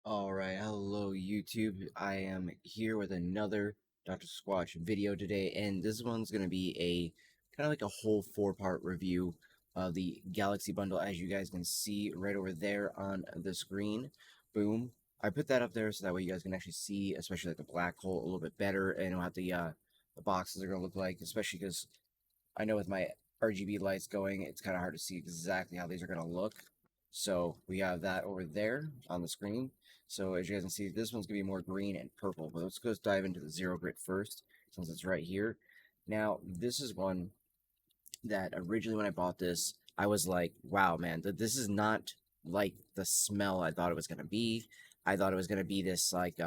Alright, hello YouTube. I am here with another Dr. Squatch video today, and this one's going to be a kind of like a whole four-part review of the Galaxy Bundle, as you guys can see right over there on the screen. Boom. I put that up there so that way you guys can actually see, especially like the black hole, a little bit better, and what the boxes are going to look like, especially because I know with my RGB lights going, it's kind of hard to see exactly how these are going to look. So we have that over there on the screen. So as you guys can see, this one's going to be more green and purple. But let's go dive into the zero grit first, since it's right here. Now, this is one that originally when I bought this, I was like, wow, man, this is not like the smell I thought it was going to be. I thought it was going to be this like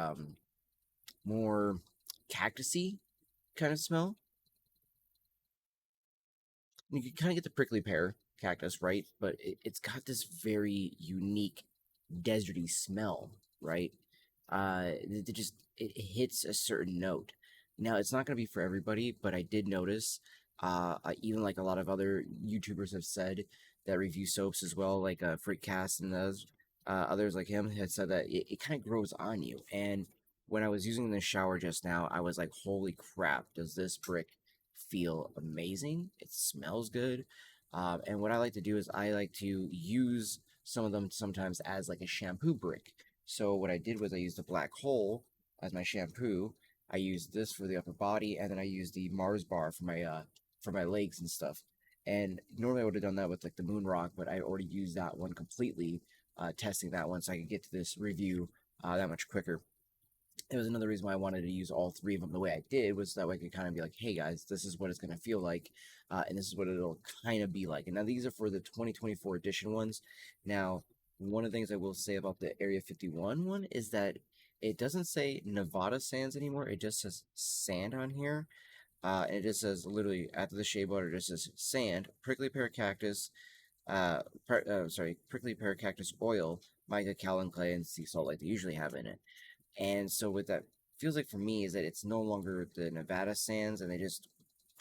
more cactusy kind of smell. You can kind of get the prickly pear cactus, right? But it's got this very unique deserty smell, right? It hits a certain note. Now it's not going to be for everybody, but I did notice, even like a lot of other YouTubers have said that review soaps as well, like Freakcast and others like him had said that it kind of grows on you. And when I was using the shower just now, I was like, holy crap, does this brick feel amazing? It smells good. And what I like to do is I like to use some of them sometimes as like a shampoo brick. So what I did was I used the black hole as my shampoo. I used this for the upper body, and then I used the Mars bar for my legs and stuff. And normally I would have done that with like the moon rock, but I already used that one completely, testing that one so I could get to this review that much quicker. It was another reason why I wanted to use all three of them the way I did, was that way I could kind of be like, hey guys, this is what it's going to feel like, and this is what it'll kind of be like. And now these are for the 2024 edition ones. Now, one of the things I will say about the Area 51 one is that it doesn't say Nevada sands anymore. It just says sand on here. And it just says literally after the shea butter, it just says sand, prickly pear cactus, prickly pear cactus oil, mica, kaolin clay, and sea salt like they usually have in it. And so what that feels like for me is that it's no longer the Nevada sands, and they just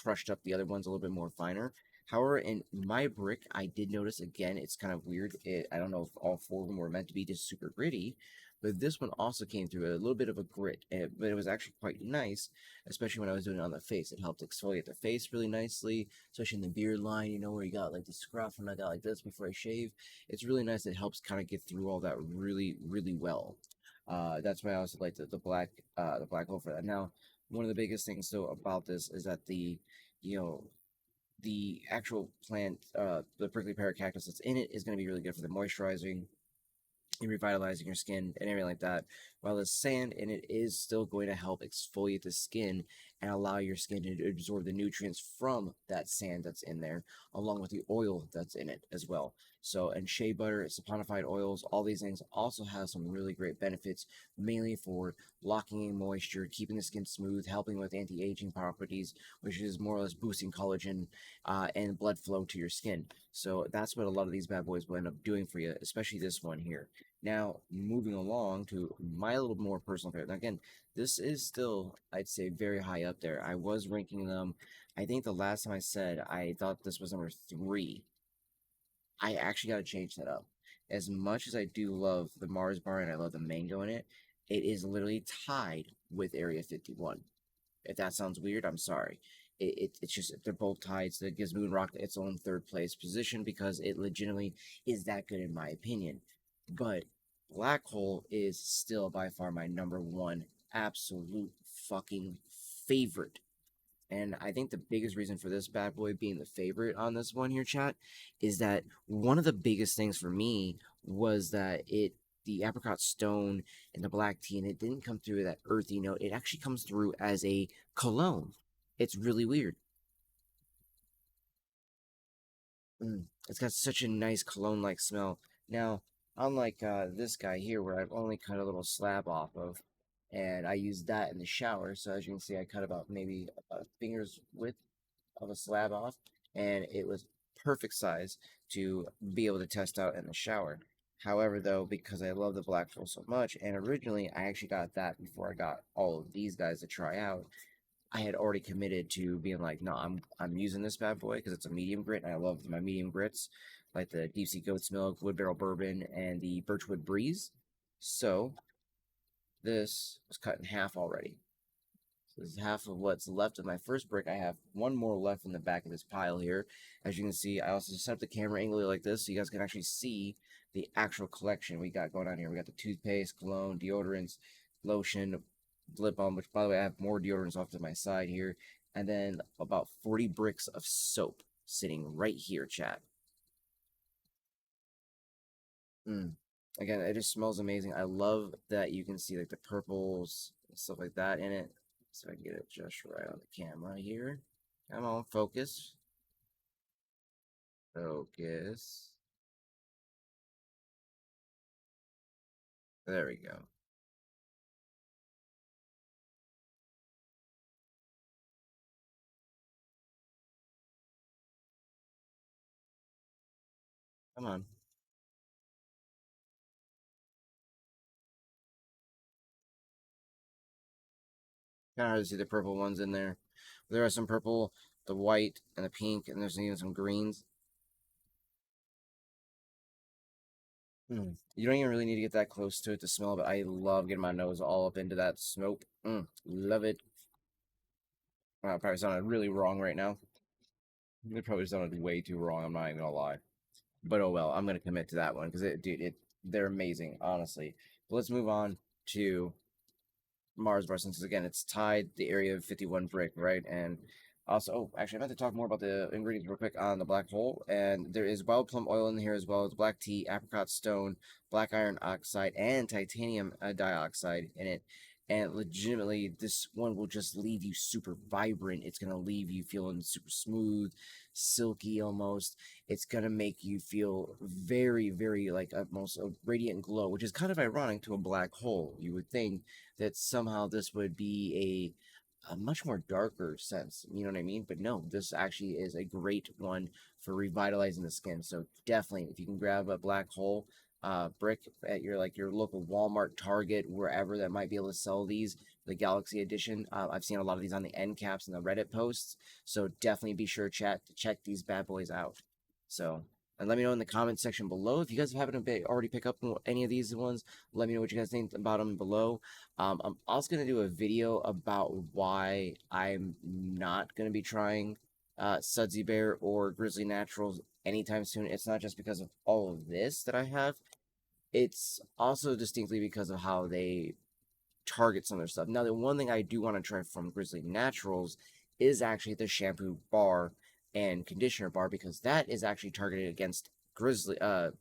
crushed up the other ones a little bit more finer. However, in my brick, I did notice again, it's kind of weird. I don't know if all four of them were meant to be just super gritty, but this one also came through a little bit of a grit, but it was actually quite nice, especially when I was doing it on the face. It helped exfoliate the face really nicely, especially in the beard line, where you got like the scruff and I got like this before I shave. It's really nice. It helps kind of get through all that really, really well. That's why I also like the black hole for that. Now, one of the biggest things though about this is that you know, the actual plant, the prickly pear cactus that's in it is going to be really good for the moisturizing and revitalizing your skin and everything like that. While the sand in it is still going to help exfoliate the skin and allow your skin to absorb the nutrients from that sand that's in there, along with the oil that's in it as well. So, and shea butter, saponified oils, all these things also have some really great benefits, mainly for locking in moisture, keeping the skin smooth, helping with anti-aging properties, which is more or less boosting collagen and blood flow to your skin. So that's what a lot of these bad boys will end up doing for you, especially this one here. Now, moving along to my little more personal favorite. Now, again, this is still, I'd say, very high up there. I was ranking them. I think the last time I said I thought this was number 3. I actually got to change that up. As much as I do love the Mars bar and I love the mango in it, it is literally tied with Area 51. If that sounds weird, I'm sorry. It's just they're both tied, so it gives Moonrock its own third place position because it legitimately is that good in my opinion. But Black Hole is still by far my number one absolute fucking favorite. And I think the biggest reason for this bad boy being the favorite on this one here, chat, is that one of the biggest things for me was that the apricot stone and the black tea, and it didn't come through that earthy note. It actually comes through as a cologne. It's really weird. It's got such a nice cologne-like smell. Now, unlike this guy here, where I've only cut a little slab off of, and I used that in the shower. So as you can see, I cut about maybe a finger's width of a slab off, and it was perfect size to be able to test out in the shower. However, though, because I love the black hole so much, and originally I actually got that before I got all of these guys to try out, I had already committed to being like, no, I'm using this bad boy because it's a medium grit, and I love my medium grits, like the deep sea goat's milk, wood barrel bourbon, and the birchwood breeze. So this was cut in half already. So this is half of what's left of my first brick. I have one more left in the back of this pile here. As you can see, I also set up the camera angle like this so you guys can actually see the actual collection we got going on here. We got the toothpaste, cologne, deodorants, lotion, lip balm, which by the way, I have more deodorants off to my side here. And then about 40 bricks of soap sitting right here, chat. Mm. Again, it just smells amazing. I love that you can see like the purples and stuff like that in it. So I can get it just right on the camera here. Come on, focus. Focus. There we go. Come on. Kind of hard to see the purple ones in there. There are some purple, the white, and the pink, and there's even some greens. You don't even really need to get that close to it to smell, but I love getting my nose all up into that smoke. Love it. Wow, it probably sounded really wrong right now. It probably sounded way too wrong. I'm not even gonna lie. But oh well, I'm gonna commit to that one because they're amazing, honestly. But let's move on to Mars bar since again it's tied the area of 51 brick, right? And also, oh, actually, I meant to talk more about the ingredients real quick on the black hole. And there is wild plum oil in here as well as black tea, apricot stone, black iron oxide, and titanium dioxide in it. And legitimately, this one will just leave you super vibrant. It's gonna leave you feeling super smooth, silky almost. It's gonna make you feel very, very like almost a radiant glow, which is kind of ironic to a black hole. You would think that somehow this would be a much more darker sense. You know what I mean? But no, this actually is a great one for revitalizing the skin. So definitely, if you can grab a black hole brick at your like your local Walmart, Target, wherever that might be able to sell these, the Galaxy Edition. I've seen a lot of these on the end caps and the Reddit posts. So definitely be sure, chat, to check these bad boys out. So. And let me know in the comment section below if you guys haven't already picked up any of these ones. Let me know what you guys think about them below. I'm also going to do a video about why I'm not going to be trying Sudsy Bear or Grizzly Naturals anytime soon. It's not just because of all of this that I have. It's also distinctly because of how they target some of their stuff. Now, the one thing I do want to try from Grizzly Naturals is actually the shampoo bar and conditioner bar because that is actually targeted against Sudsy Bear.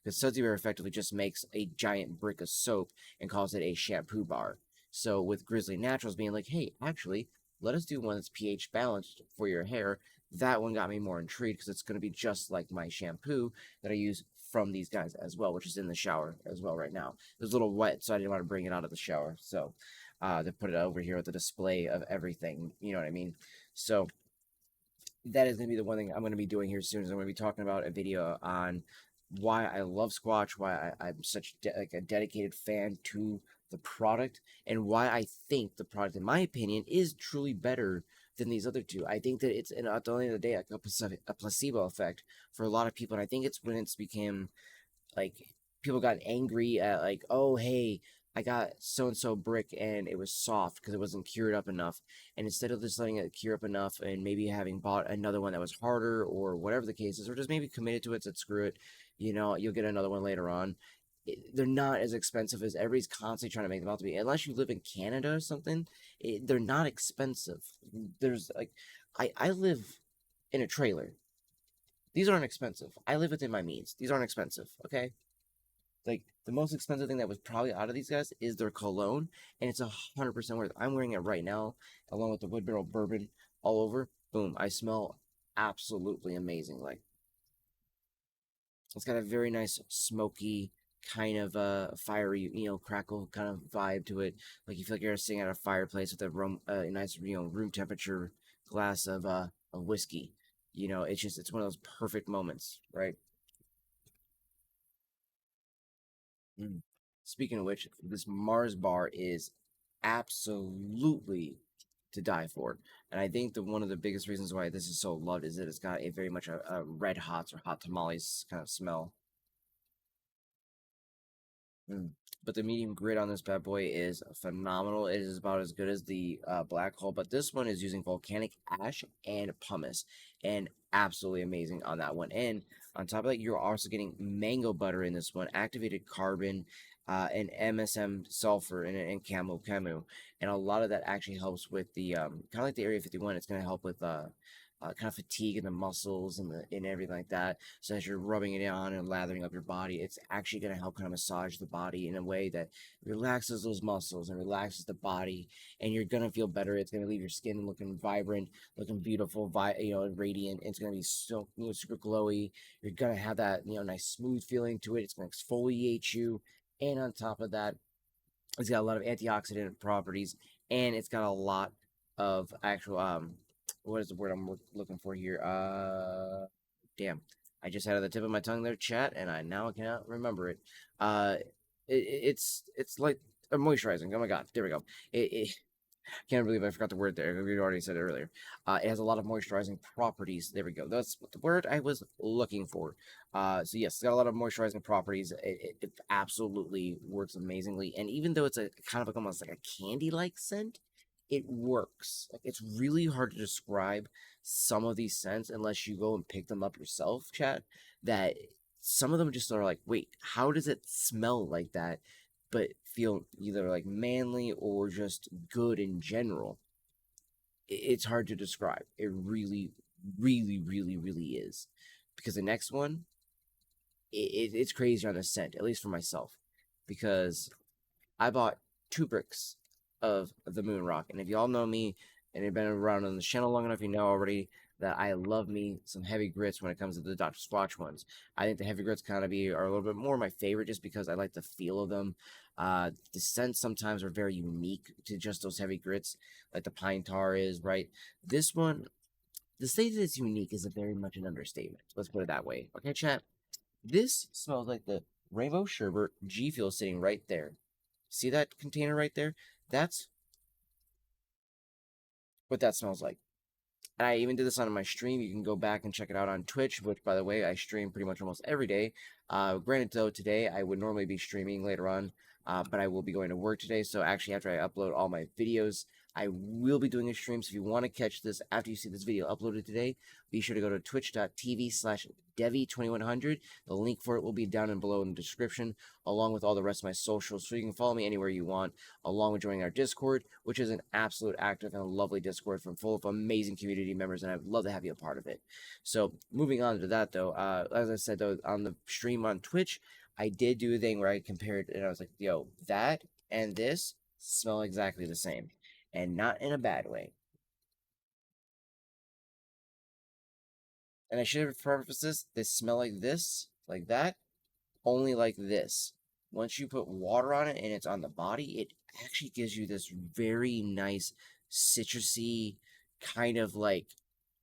Because Sudsy Bear effectively just makes a giant brick of soap and calls it a shampoo bar. So with Grizzly Naturals being like, hey, actually, let us do one that's pH balanced for your hair. That one got me more intrigued because it's going to be just like my shampoo that I use from these guys as well, which is in the shower as well right now. It was a little wet, so I didn't want to bring it out of the shower. So they put it over here with the display of everything. You know what I mean? So that is going to be the one thing I'm going to be doing here soon. Is I'm going to be talking about a video on why I love Squatch, why I'm such like a dedicated fan to the product, and why I think the product, in my opinion, is truly better than these other two. I think that it's at the end of the day like a placebo effect for a lot of people, and I think it's when it's became like people got angry at like, oh hey, I got so and so brick and it was soft because it wasn't cured up enough. And instead of just letting it cure up enough and maybe having bought another one that was harder or whatever the case is, or just maybe committed to it, said screw it, you'll get another one later on. They're not as expensive as everybody's constantly trying to make them out to be. Unless you live in Canada or something, they're not expensive. There's like, I live in a trailer. These aren't expensive. I live within my means. These aren't expensive. Okay, like the most expensive thing that was probably out of these guys is their cologne, and it's 100% worth it. I'm wearing it right now, along with the wood barrel bourbon all over. Boom! I smell absolutely amazing. Like it's got a very nice smoky kind of fiery, crackle kind of vibe to it. Like you feel like you're sitting at a fireplace with a nice, room temperature glass of whiskey. It's one of those perfect moments, right? Mm. Speaking of which, this Mars bar is absolutely to die for. And I think that one of the biggest reasons why this is so loved is that it's got a very much a red hots or hot tamales kind of smell. Mm. But the medium grit on this bad boy is phenomenal. It is about as good as the black hole, but this one is using volcanic ash and pumice, and absolutely amazing on that one. And on top of that, you're also getting mango butter in this one, activated carbon, and MSM sulfur, and camu, and a lot of that actually helps with the kind of like the Area 51. It's going to help with kind of fatigue in the muscles and everything like that. So as you're rubbing it on and lathering up your body, it's actually going to help kind of massage the body in a way that relaxes those muscles and relaxes the body, and you're going to feel better. It's going to leave your skin looking vibrant, looking beautiful, radiant. It's going to be so super glowy. You're going to have that nice smooth feeling to it. It's going to exfoliate you, and on top of that, it's got a lot of antioxidant properties, and it's got a lot of actual what is the word I'm looking for here? Damn, I just had it at the tip of my tongue there, chat, and I now cannot remember it. Uh, it's like moisturizing. Oh my god, there we go. It can't believe I forgot the word there. We already said it earlier. It has a lot of moisturizing properties. There we go. That's the word I was looking for. So yes, it's got a lot of moisturizing properties. It absolutely works amazingly. And even though it's a kind of like almost like a candy-like scent, it works. Like, it's really hard to describe some of these scents unless you go and pick them up yourself, chat. That some of them just are like, wait, how does it smell like that? But feel either like manly or just good in general. It's hard to describe. It really, really, really, really is. Because the next one, it's crazy on the scent, at least for myself. Because I bought 2 bricks of the moon rock. And if y'all know me and you've been around on the channel long enough, you know already that I love me some heavy grits when it comes to the Dr. Squatch ones. I think the heavy grits kind of are a little bit more my favorite just because I like the feel of them. The scents sometimes are very unique to just those heavy grits, like the pine tar is, right? This one, the say that it's unique is a very much an understatement. Let's put it that way. Okay, chat? This smells like the Rainbow Sherbet G Fuel sitting right there. See that container right there? That's what that smells like. And I even did this on my stream. You can go back and check it out on Twitch, which, by the way, I stream pretty much almost every day. Granted, though, today I would normally be streaming later on, but I will be going to work today. So actually, after I upload all my videos, I will be doing a stream. So if you want to catch this after you see this video uploaded today, be sure to go to twitch.tv/Devi2100. The link for it will be down and below in the description, along with all the rest of my socials. So you can follow me anywhere you want, along with joining our Discord, which is an absolute active and lovely Discord full of amazing community members, and I'd love to have you a part of it. So moving on to that, though, as I said, though, on the stream on Twitch, I did do a thing where I compared, and I was like, yo, that and this smell exactly the same, and not in a bad way. And I should have prefaced this, they smell like that, only like this. Once you put water on it and it's on the body, it actually gives you this very nice citrusy kind of like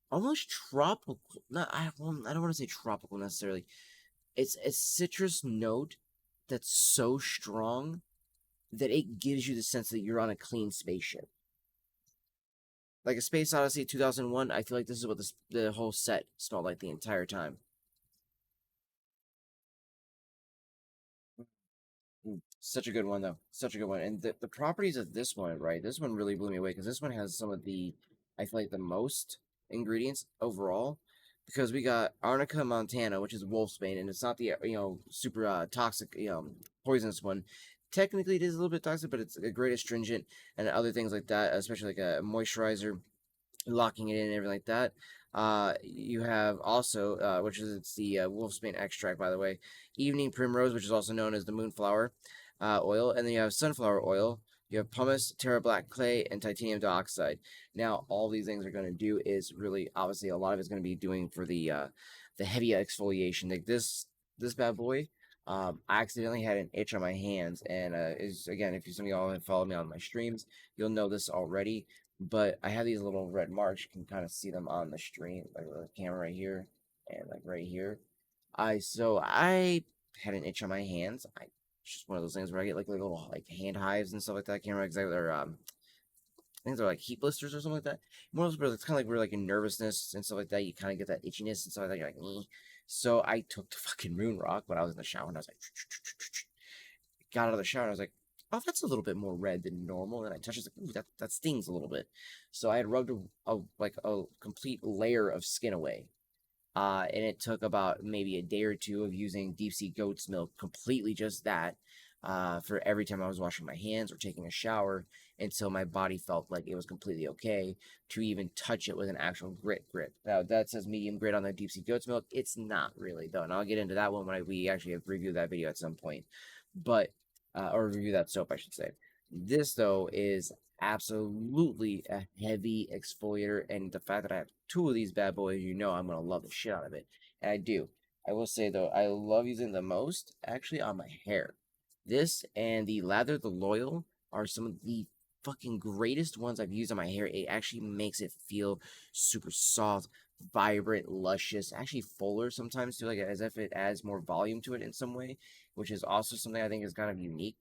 almost tropical. Not I don't want to say tropical necessarily. It's a citrus note that's so strong that it gives you the sense that you're on a clean spaceship. Like a Space Odyssey 2001, I feel like this is what the whole set smelled like the entire time. Such a good one, though. Such a good one. And the properties of this one, right? This one really blew me away because this one has some of the, I feel like, the most ingredients overall. Because we got Arnica montana, which is wolfsbane, and it's not the, super toxic, poisonous one. Technically, it is a little bit toxic, but it's a great astringent and other things like that, especially like a moisturizer locking it in and everything like that. You have also, which is it's the wolfsbane extract, by the way, evening primrose, which is also known as the moonflower oil, and then you have sunflower oil. You have pumice, terra black clay, and titanium dioxide. Now, all these things are going to do is really, obviously, a lot of it's going to be doing for the heavy exfoliation. Like this bad boy. I accidentally had an itch on my hands, and is again, if some of y'all have followed me on my streams, you'll know this already. But I have these little red marks. You can kind of see them on the stream, like the camera right here and like right here. I had an itch on my hands. It's just one of those things where I get like little like hand hives and stuff like that. I can't remember exactly. They're I think they're like heat blisters or something like that. More of those, it's kind of like we're like in nervousness and stuff like that. You kind of get that itchiness and stuff like that. You're like, so I took the fucking moon rock when I was in the shower and I was like, got out of the shower and I was like, oh, that's a little bit more red than normal. And I touched it, like, ooh, that stings a little bit. So I had rubbed a complete layer of skin away. And it took about maybe a day or two of using deep sea goat's milk, completely just that, for every time I was washing my hands or taking a shower until my body felt like it was completely okay to even touch it with an actual grit grip. Now, that says medium grit on the deep sea goat's milk. It's not really, though. And I'll get into that one when we actually have reviewed that video at some point. But, or review that soap, I should say. This, though, is absolutely a heavy exfoliator, and the fact that I have two of these bad boys, you know I'm gonna love the shit out of it. And I do. I will say though, I love using the most actually on my hair. This and the Lather the Loyal are some of the fucking greatest ones I've used on my hair. It actually makes it feel super soft, vibrant, luscious, actually fuller sometimes too, like as if it adds more volume to it in some way, which is also something I think is kind of unique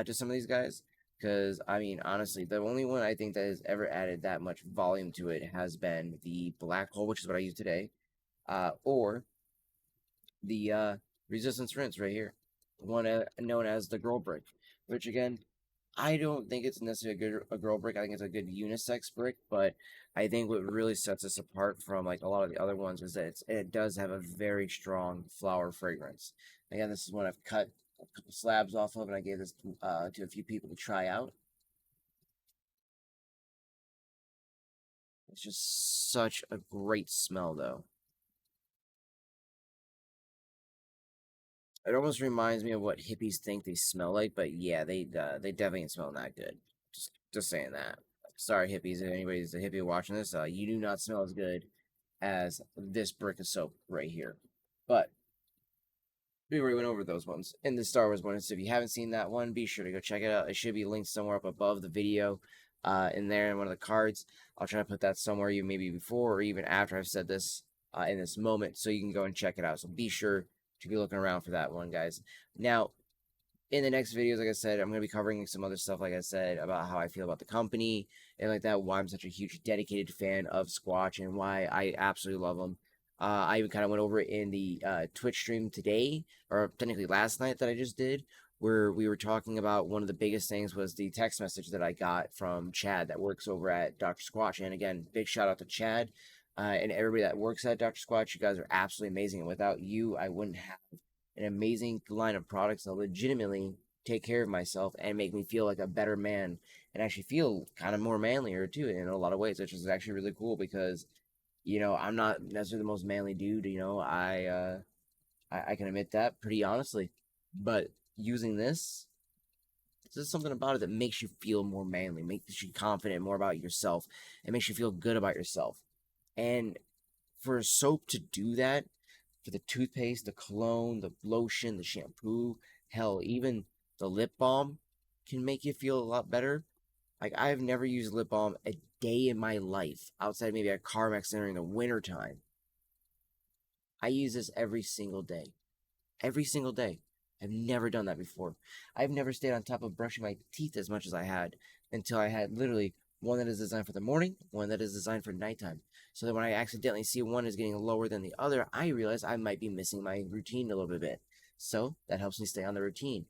to some of these guys. Because, I mean, honestly, the only one I think that has ever added that much volume to it has been the Black Hole, which is what I use today, or the Resistance Rinse right here, one known as the Girl Brick, which again, I don't think it's necessarily a girl brick. I think it's a good unisex brick, but I think what really sets us apart from like a lot of the other ones is that it does have a very strong flower fragrance. Again, this is one I've cut a couple slabs off of, and I gave this to a few people to try out. It's just such a great smell, though. It almost reminds me of what hippies think they smell like, but yeah, they definitely ain't smell that good. Just saying that. Sorry, hippies. If anybody's a hippie watching this, you do not smell as good as this brick of soap right here. But we already went over those ones in the Star Wars one. So if you haven't seen that one, be sure to go check it out. It should be linked somewhere up above the video, in there in one of the cards. I'll try to put that somewhere, you maybe before or even after I've said this, in this moment, so you can go and check it out. So be sure to be looking around for that one, guys. Now, in the next videos, like I said, I'm going to be covering some other stuff, like I said, about how I feel about the company and like that, why I'm such a huge dedicated fan of Squatch and why I absolutely love them. I even kind of went over it in the Twitch stream today, or technically last night that I just did, where we were talking about one of the biggest things was the text message that I got from Chad that works over at Dr. Squatch. And again, big shout out to Chad and everybody that works at Dr. Squatch. You guys are absolutely amazing. And without you, I wouldn't have an amazing line of products that legitimately take care of myself and make me feel like a better man and actually feel kind of more manlier too in a lot of ways, which is actually really cool because I'm not necessarily the most manly dude. I can admit that pretty honestly, but using this, there's something about it that makes you feel more manly, makes you confident more about yourself, and makes you feel good about yourself. And for a soap to do that, for the toothpaste, the cologne, the lotion, the shampoo, hell, even the lip balm can make you feel a lot better. Like, I've never used lip balm a day in my life outside maybe a Carmex during the winter time. I use this every single day. Every single day. I've never done that before. I've never stayed on top of brushing my teeth as much as I had until I had literally one that is designed for the morning, one that is designed for nighttime. So that when I accidentally see one is getting lower than the other, I realize I might be missing my routine a little bit. So that helps me stay on the routine.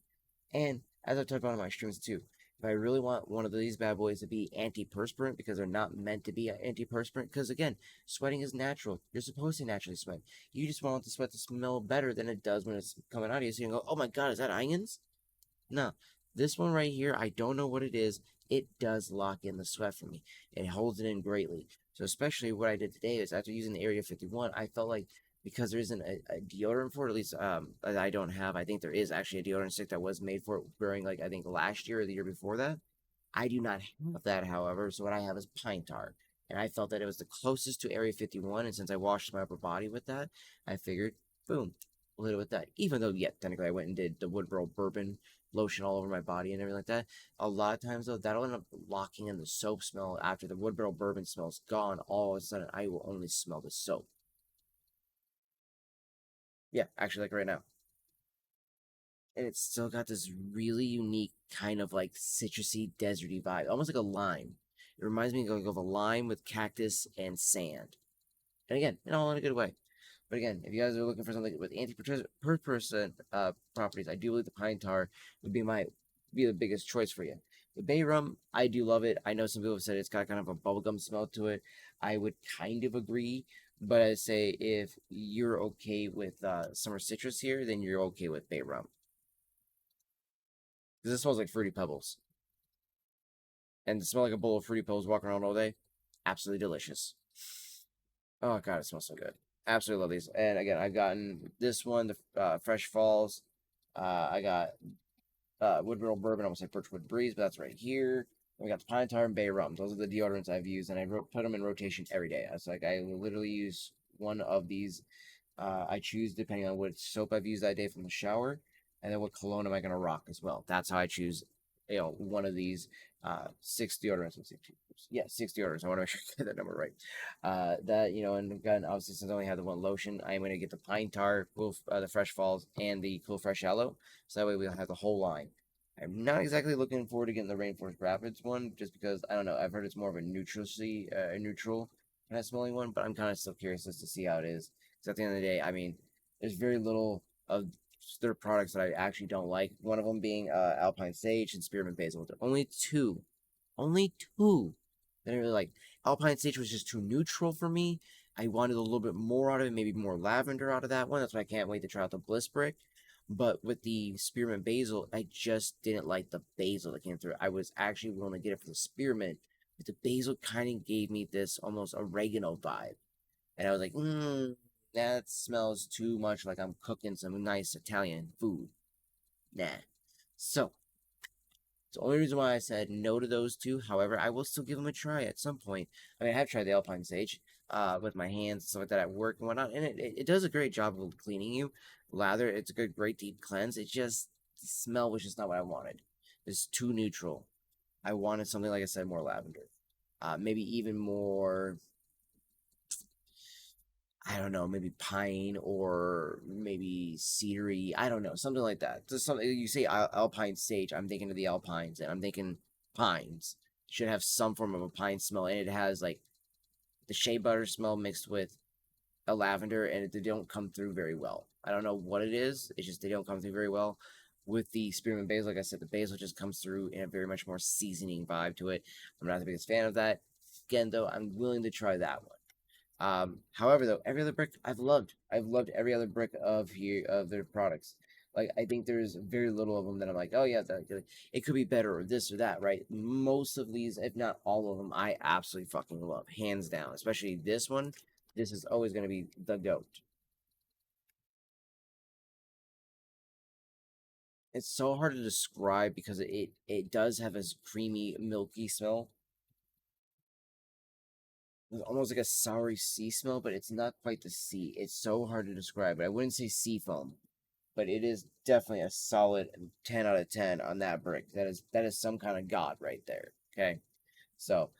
And as I've talked about on my streams too, if I really want one of these bad boys to be antiperspirant, because they're not meant to be antiperspirant, because again, sweating is natural. You're supposed to naturally sweat. You just want the sweat to smell better than it does when it's coming out of you. So you can go, oh my god, is that onions? No. This one right here, I don't know what it is. It does lock in the sweat for me. It holds it in greatly. So especially what I did today is after using the Area 51, I felt like because there isn't a deodorant for it, at least I don't have. I think there is actually a deodorant stick that was made for it during like I think last year or the year before that. I do not have that, however, so what I have is pine tar. And I felt that it was the closest to Area 51, and since I washed my upper body with that, I figured, boom, we'll hit it with that. Even though, yeah, technically I went and did the Woodborough bourbon lotion all over my body and everything like that. A lot of times, though, that'll end up locking in the soap smell after the Woodborough bourbon smell's gone. All of a sudden, I will only smell the soap. Yeah, actually, like right now. And it's still got this really unique kind of like citrusy, deserty vibe, almost like a lime. It reminds me of a lime with cactus and sand. And again, all in a good way. But again, if you guys are looking for something with anti-perspirant properties, I do believe the pine tar would be the biggest choice for you. The bay rum, I do love it. I know some people have said it's got kind of a bubblegum smell to it. I would kind of agree, but I say if you're okay with summer citrus here, then you're okay with bay rum because it smells like fruity pebbles, and to smell like a bowl of fruity pebbles walking around all day, absolutely delicious. Oh god, it smells so good. Absolutely love these. And again, I've gotten this one, the Fresh Falls. I got Woodrow Bourbon. I almost said Birchwood Breeze, but that's right here. We got the Pine Tar and Bay Rum. Those are the deodorants I've used, and I put them in rotation every day. I was like, I literally use one of these. I choose depending on what soap I've used that day from the shower, and then what cologne am I going to rock as well. That's how I choose, one of these six deodorants. Yeah, six deodorants. I want to make sure I get that number right. And again, obviously, since I only have the one lotion, I am going to get the Pine Tar, the Fresh Falls, and the Cool Fresh Aloe. So that way we'll have the whole line. I'm not exactly looking forward to getting the Rainforest Rapids one, just because I don't know. I've heard it's more of a neutral kind of smelling one, but I'm kind of still curious as to see how it is. Because at the end of the day, I mean, there's very little of their products that I actually don't like. One of them being Alpine Sage and Spearmint Basil. There are only two that I really like. Alpine Sage was just too neutral for me. I wanted a little bit more out of it, maybe more lavender out of that one. That's why I can't wait to try out the Bliss Brick. But with the spearmint basil, I just didn't like the basil that came through. I was actually willing to get it for the spearmint, but the basil kind of gave me this almost oregano vibe. And I was like, that smells too much like I'm cooking some nice Italian food. Nah. So, it's the only reason why I said no to those two. However, I will still give them a try at some point. I mean, I have tried the Alpine Sage with my hands and stuff like that at work and whatnot, and it does a great job of cleaning you. Lather, it's a good, great deep cleanse. It just, the smell was just not what I wanted. It's too neutral. I wanted something, like I said, more lavender. Maybe even more, I don't know, maybe pine or maybe cedary. I don't know, something like that. Just something you say alpine sage. I'm thinking of the alpines, and I'm thinking pines should have some form of a pine smell, and it has like the shea butter smell mixed with a lavender, and they don't come through very well. I don't know what it is. It's just they don't come through very well. With the spearmint basil, like I said, the basil just comes through in a very much more seasoning vibe to it. I'm not the biggest fan of that. Again, though, I'm willing to try that one. However, though, every other brick I've loved. I've loved every other brick of their products. Like I think there's very little of them that I'm like, oh yeah, it could be better or this or that, right? Most of these, if not all of them, I absolutely fucking love, hands down. Especially this one. This is always going to be the goat. It's so hard to describe because it does have this creamy, milky smell. It's almost like a soury sea smell, but it's not quite the sea. It's so hard to describe. But I wouldn't say sea foam, but it is definitely a solid 10 out of 10 on that brick. That is some kind of god right there. Okay, so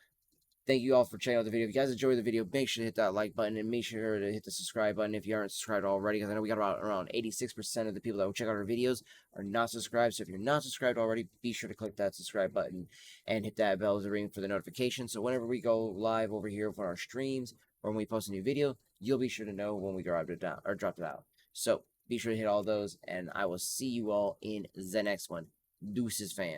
thank you all for checking out the video. If you guys enjoyed the video, make sure to hit that like button and make sure to hit the subscribe button if you aren't subscribed already. Because I know we got around 86% of the people that will check out our videos are not subscribed. So if you're not subscribed already, be sure to click that subscribe button and hit that bell to ring for the notification. So whenever we go live over here for our streams or when we post a new video, you'll be sure to know when we drop it down or drop it out. So be sure to hit all those, and I will see you all in the next one. Deuces, fam.